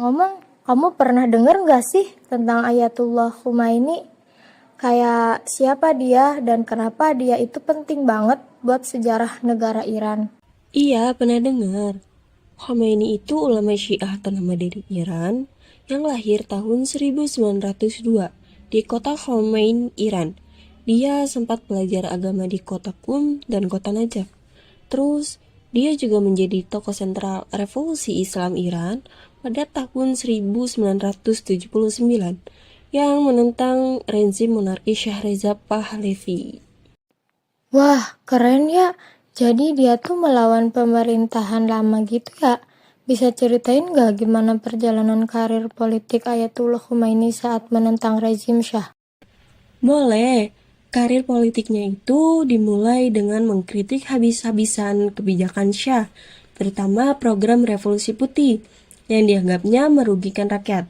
Ngomong-ngomong, kamu pernah dengar nggak sih tentang Ayatullah Khomeini? Kayak siapa dia dan kenapa dia itu penting banget buat sejarah negara Iran? Iya, pernah dengar. Khomeini itu ulama Syiah ternama dari Iran yang lahir tahun 1902 di kota Khomeini, Iran. Dia sempat belajar agama di kota Qum dan kota Najaf. Terus, dia juga menjadi tokoh sentral revolusi Islam Iran pada tahun 1979 yang menentang rezim monarki Shah Reza Pahlavi. Wah, keren ya. Jadi dia tuh melawan pemerintahan lama gitu ya. Bisa ceritain nggak gimana perjalanan karir politik Ayatullah Khomeini saat menentang rezim Shah? Boleh, karir politiknya itu dimulai dengan mengkritik habis-habisan kebijakan Shah, terutama program Revolusi Putih yang dianggapnya merugikan rakyat.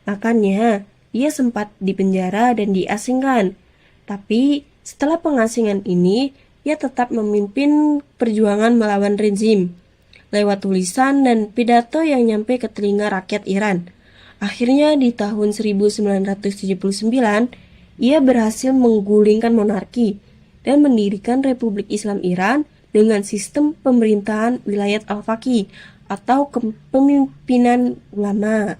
Makanya, ia sempat dipenjara dan diasingkan. Tapi, setelah pengasingan ini, ia tetap memimpin perjuangan melawan rezim lewat tulisan dan pidato yang nyampe ke telinga rakyat Iran. Akhirnya di tahun 1979, ia berhasil menggulingkan monarki dan mendirikan Republik Islam Iran dengan sistem pemerintahan wilayat al-faqih atau kepemimpinan ulama.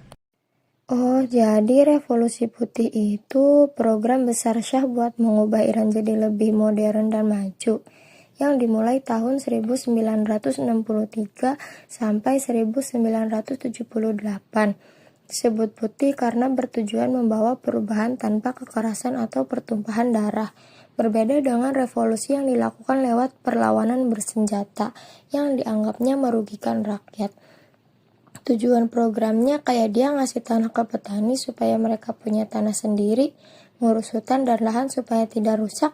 Oh, jadi Revolusi Putih itu program besar Syah buat mengubah Iran jadi lebih modern dan maju, yang dimulai tahun 1963 sampai 1978. Disebut putih karena bertujuan membawa perubahan tanpa kekerasan atau pertumpahan darah. Berbeda dengan revolusi yang dilakukan lewat perlawanan bersenjata yang dianggapnya merugikan rakyat. Tujuan programnya kayak dia ngasih tanah ke petani supaya mereka punya tanah sendiri, ngurus hutan dan lahan supaya tidak rusak,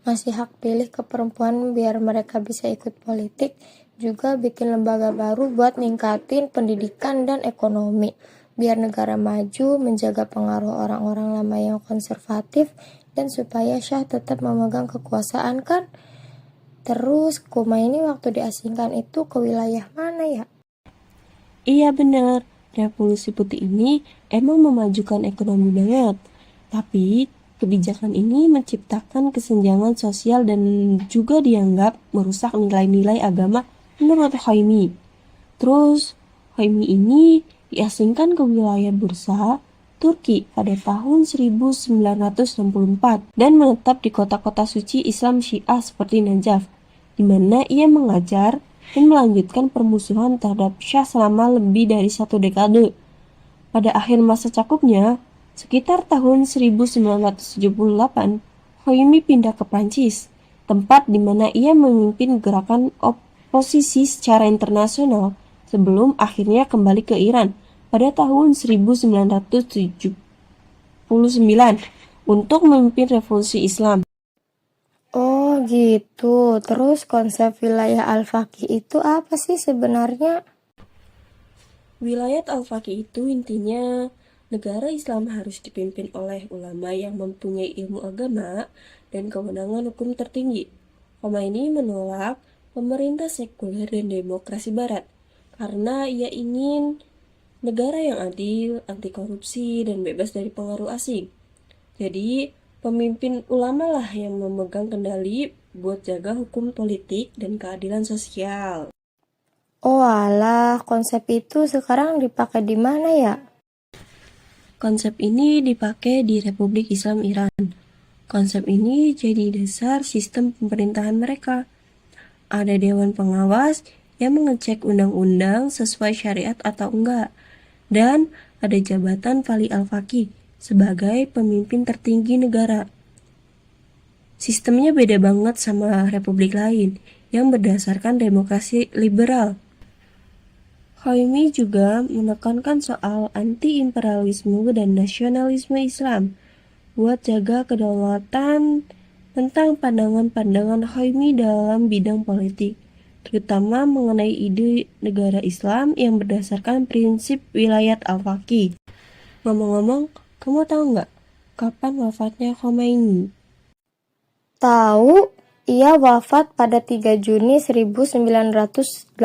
ngasih hak pilih ke perempuan biar mereka bisa ikut politik, juga bikin lembaga baru buat ningkatin pendidikan dan ekonomi, biar negara maju, menjaga pengaruh orang-orang lama yang konservatif, dan supaya Syah tetap memegang kekuasaan kan. Terus, Khomeini waktu diasingkan itu ke wilayah mana ya? Iya benar, revolusi putih ini emang memajukan ekonomi banget. Tapi kebijakan ini menciptakan kesenjangan sosial dan juga dianggap merusak nilai-nilai agama menurut Khomeini. Terus Khomeini ini diasingkan ke wilayah Bursa, Turki pada tahun 1964 dan menetap di kota-kota suci Islam Syiah seperti Najaf, di mana ia mengajar dan melanjutkan permusuhan terhadap Syah selama lebih dari 1 dekade. Pada akhir masa cakupnya, sekitar tahun 1978, Khomeini pindah ke Prancis, tempat di mana ia memimpin gerakan oposisi secara internasional sebelum akhirnya kembali ke Iran pada tahun 1979 untuk memimpin revolusi Islam. Oh gitu, terus konsep wilayah al-faqih itu apa sih sebenarnya? Wilayat al-faqih itu intinya negara Islam harus dipimpin oleh ulama yang mempunyai ilmu agama dan kewenangan hukum tertinggi. Khomeini menolak pemerintah sekuler dan demokrasi barat karena ia ingin negara yang adil, anti korupsi, dan bebas dari pengaruh asing. Jadi, pemimpin ulama lah yang memegang kendali buat jaga hukum politik dan keadilan sosial. Oh alah, konsep itu sekarang dipakai di mana ya? Konsep ini dipakai di Republik Islam Iran. Konsep ini jadi dasar sistem pemerintahan mereka. Ada dewan pengawas yang mengecek undang-undang sesuai syariat atau enggak. Dan ada jabatan Wali Al-Faqih sebagai pemimpin tertinggi negara. Sistemnya beda banget sama republik lain yang berdasarkan demokrasi liberal. Khomeini juga menekankan soal anti-imperialisme dan nasionalisme Islam buat jaga kedaulatan tentang pandangan-pandangan Khomeini dalam bidang politik, terutama mengenai ide negara Islam yang berdasarkan prinsip wilayat al-faqih. Ngomong-ngomong, kamu tahu nggak kapan wafatnya Khomeini? Tahu, Ia wafat pada 3 Juni 1989.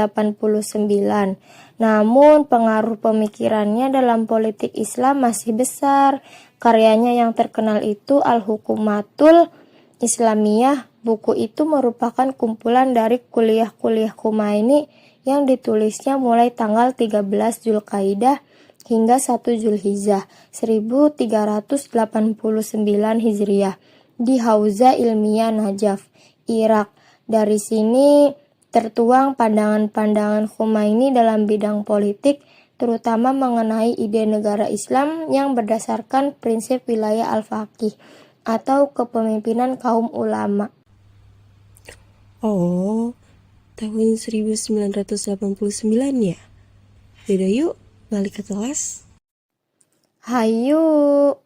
Namun pengaruh pemikirannya dalam politik Islam masih besar. Karyanya yang terkenal itu Al-Hukumatul Islamiyah. Buku itu merupakan kumpulan dari kuliah-kuliah Khomeini yang ditulisnya mulai tanggal 13 Zulkaidah hingga 1 Zulhijjah 1389 Hijriah di Hauza Ilmiah Najaf, Irak. Dari sini tertuang pandangan-pandangan Khomeini dalam bidang politik, terutama mengenai ide negara Islam yang berdasarkan prinsip wilayah al-faqih atau kepemimpinan kaum ulama. Oh, tahun 1989 ya? Yaudah yuk, balik ke kelas. Hayu!